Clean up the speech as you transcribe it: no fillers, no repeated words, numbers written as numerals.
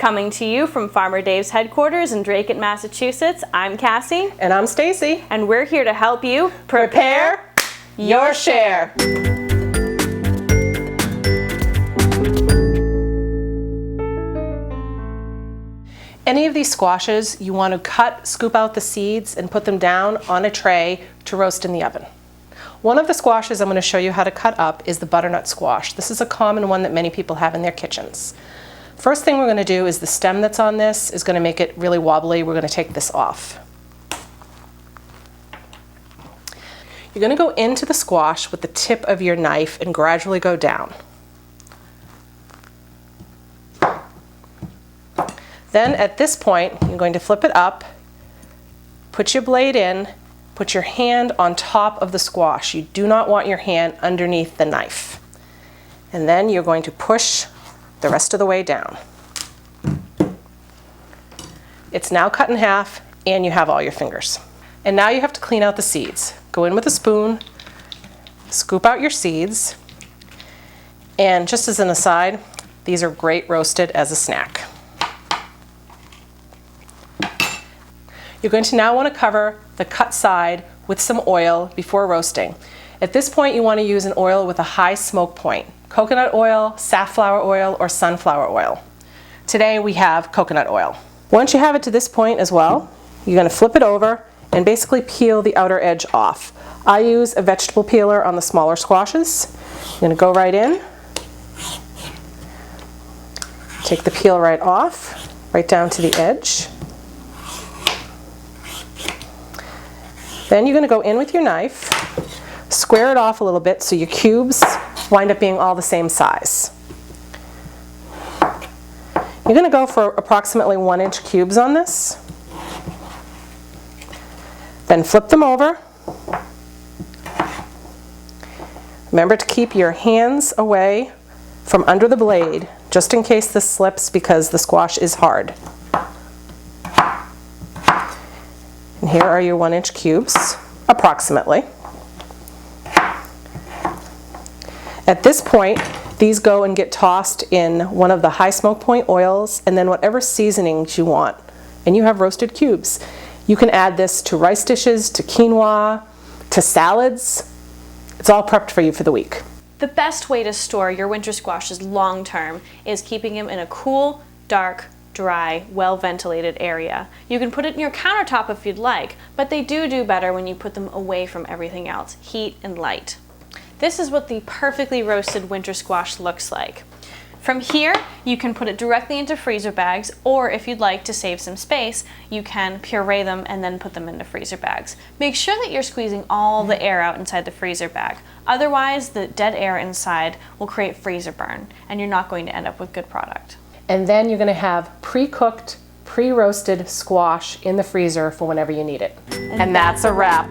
Coming to you from Farmer Dave's headquarters in Draycott, Massachusetts, I'm Cassie. And I'm Stacey. And we're here to help you prepare your share. Any of these squashes, you want to cut, scoop out the seeds, and put them down on a tray to roast in the oven. One of the squashes I'm going to show you how to cut up is the butternut squash. This is a common one that many people have in their kitchens. First thing we're going to do is the stem that's on this is going to make it really wobbly. We're going to take this off. You're going to go into the squash with the tip of your knife and gradually go down. Then at this point, you're going to flip it up, put your blade in, put your hand on top of the squash. You do not want your hand underneath the knife. And then you're going to push the rest of the way down. It's now cut in half and you have all your fingers. And now you have to clean out the seeds. Go in with a spoon, scoop out your seeds, and just as an aside, these are great roasted as a snack. You're going to now want to cover the cut side with some oil before roasting. At this point, you want to use an oil with a high smoke point. Coconut oil, safflower oil, or sunflower oil. Today we have coconut oil. Once you have it to this point as well, you're going to flip it over and basically peel the outer edge off. I use a vegetable peeler on the smaller squashes. I'm going to go right in, take the peel right off, right down to the edge. Then you're going to go in with your knife, square it off a little bit so your cubes wind up being all the same size. You're going to go for approximately 1-inch cubes on this. Then flip them over. Remember to keep your hands away from under the blade, just in case this slips because the squash is hard. And here are your 1-inch cubes, approximately. At this point, these go and get tossed in one of the high smoke point oils and then whatever seasonings you want. And you have roasted cubes. You can add this to rice dishes, to quinoa, to salads. It's all prepped for you for the week. The best way to store your winter squashes long term is keeping them in a cool, dark, dry, well-ventilated area. You can put it in your countertop if you'd like, but they do better when you put them away from everything else, heat and light. This is what the perfectly roasted winter squash looks like. From here, you can put it directly into freezer bags, or if you'd like to save some space, you can puree them and then put them into freezer bags. Make sure that you're squeezing all the air out inside the freezer bag. Otherwise, the dead air inside will create freezer burn, and you're not going to end up with good product. And then you're going to have pre-cooked, pre-roasted squash in the freezer for whenever you need it. And that's a wrap.